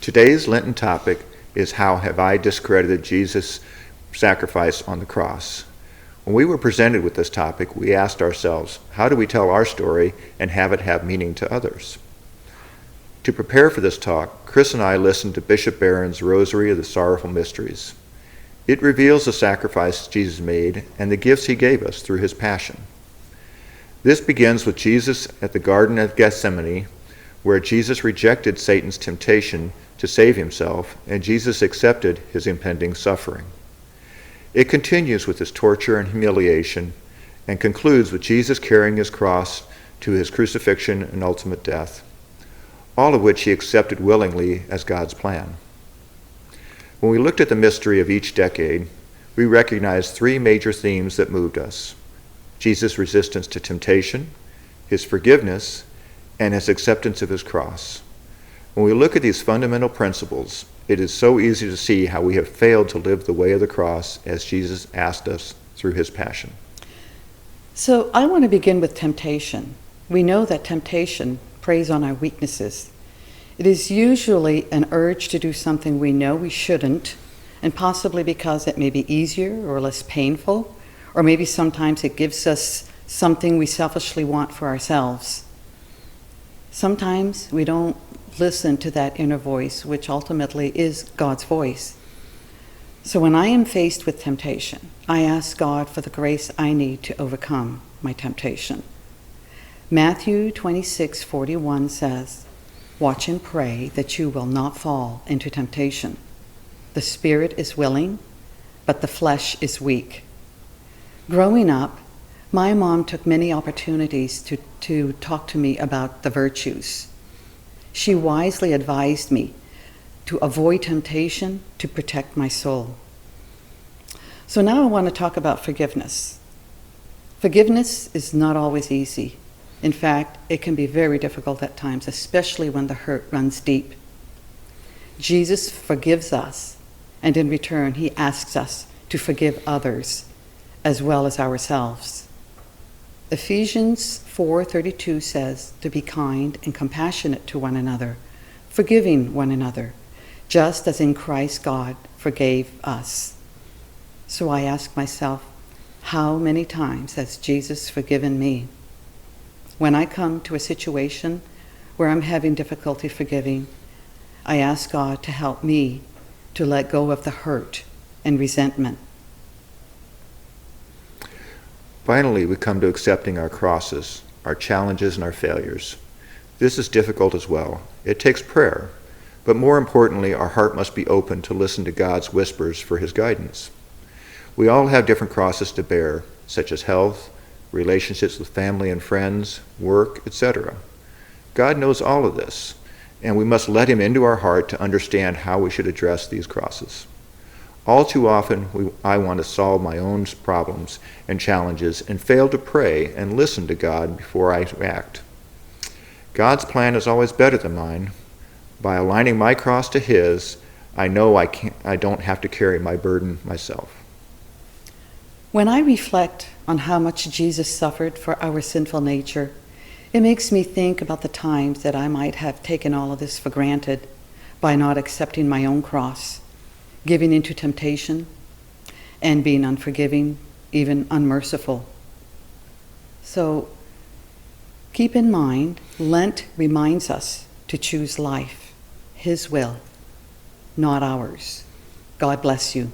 Today's Lenten topic is How Have I Discredited Jesus' Sacrifice on the Cross? When we were presented with this topic, we asked ourselves, how do we tell our story and have it have meaning to others? To prepare for this talk, Chris and I listened to Bishop Barron's Rosary of the Sorrowful Mysteries. It reveals the sacrifice Jesus made and the gifts he gave us through his passion. This begins with Jesus at the Garden of Gethsemane, where Jesus rejected Satan's temptation to save himself, and Jesus accepted his impending suffering. It continues with his torture and humiliation, and concludes with Jesus carrying his cross to his crucifixion and ultimate death, all of which he accepted willingly as God's plan. When we looked at the mystery of each decade, we recognized three major themes that moved us: Jesus' resistance to temptation, his forgiveness, and his acceptance of his cross. When we look at these fundamental principles, it is so easy to see how we have failed to live the way of the cross as Jesus asked us through his passion. So I want to begin with temptation. We know that temptation preys on our weaknesses. It is usually an urge to do something we know we shouldn't, and possibly because it may be easier or less painful, or maybe sometimes it gives us something we selfishly want for ourselves. Sometimes we don't listen to that inner voice, which ultimately is God's voice. So when I am faced with temptation, I ask God for the grace I need to overcome my temptation. Matthew 26:41 says, "Watch and pray that you will not fall into temptation. The spirit is willing, but the flesh is weak." Growing up, my mom took many opportunities to talk to me about the virtues. She wisely advised me to avoid temptation to protect my soul. So now I want to talk about forgiveness. Forgiveness is not always easy. In fact, it can be very difficult at times, especially when the hurt runs deep. Jesus forgives us, and in return, he asks us to forgive others as well as ourselves. Ephesians 4:32 says to be kind and compassionate to one another, forgiving one another, just as in Christ God forgave us. So I ask myself, how many times has Jesus forgiven me? When I come to a situation where I'm having difficulty forgiving, I ask God to help me to let go of the hurt and resentment. Finally, we come to accepting our crosses, our challenges, and our failures. This is difficult as well. It takes prayer, but more importantly, our heart must be open to listen to God's whispers for his guidance. We all have different crosses to bear, such as health, relationships with family and friends, work, etc. God knows all of this, and we must let him into our heart to understand how we should address these crosses. All too often, I want to solve my own problems and challenges and fail to pray and listen to God before I act. God's plan is always better than mine. By aligning my cross to his, I know I don't have to carry my burden myself. When I reflect on how much Jesus suffered for our sinful nature, it makes me think about the times that I might have taken all of this for granted by not accepting my own cross, giving into temptation, and being unforgiving, even unmerciful. So keep in mind, Lent reminds us to choose life, his will, not ours. God bless you.